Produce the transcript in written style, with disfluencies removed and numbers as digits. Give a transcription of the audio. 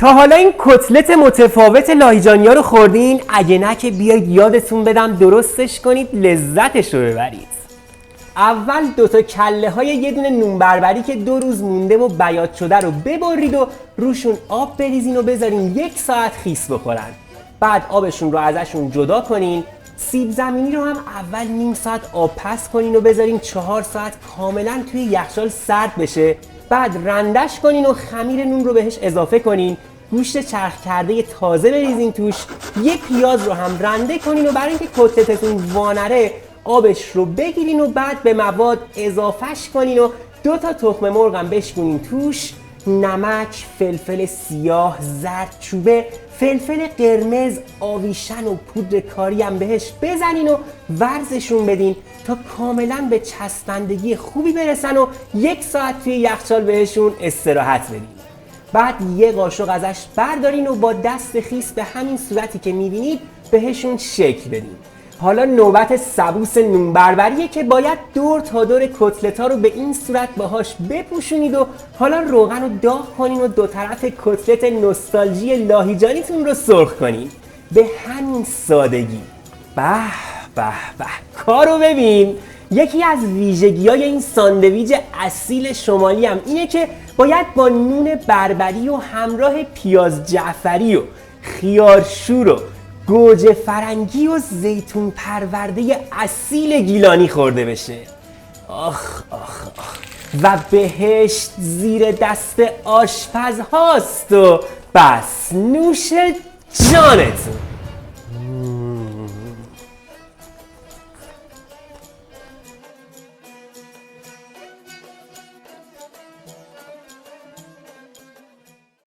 تا حالا این کتلت متفاوت لاهیجانیا رو خوردین؟ اگه نه که بیایید یادتون بدم درستش کنید، لذتش رو ببرید. اول دوتا کله های یه دونه نون بربری که 2 روز مونده و بیات شده رو ببرید و روشون آب بریزین و بذارین 1 ساعت خیس بخورن. بعد آبشون رو ازشون جدا کنین. سیب زمینی رو هم اول نیم ساعت آب پس کنین و بذارین 4 ساعت کاملا توی یخچال سرد بشه. بعد رندش کنین و خمیر نون رو بهش اضافه کنین. گوشت چرخ کرده تازه بریزین توش. یه پیاز رو هم رنده کنین و برای اینکه کتلتتون وانره آبش رو بگیرین و بعد به مواد اضافهش کنین و 2 تا تخم مرغ هم بشکنین توش. نمک، فلفل سیاه، زردچوبه، فلفل قرمز، آویشن و پودر کاری هم بهش بزنین و ورزشون بدین تا کاملا به چسبندگی خوبی برسن و 1 ساعت توی یخچال بهشون استراحت بدین. بعد یه قاشق ازش بردارین و با دست خیس به همین صورتی که میبینید بهشون شکل بدین. حالا نوبت سبوس نون بربریه که باید دور تا دور کتلت ها رو به این صورت باهاش بپوشونید و حالا روغن رو داغ کنین و 2 طرف کتلت نوستالژی لاهیجانیتون رو سرخ کنین. به همین سادگی. به به به، کارو ببین. یکی از ویژگی‌های این ساندویچ اصیل شمالی هم اینه که باید با نون بربری و همراه پیاز جعفری و خیارشور و گوجه فرنگی و زیتون پرورده اصیل گیلانی خورده بشه. آخ آخ آخ. و بهشت زیر دست آشپز هاست و بس نوش جانتون.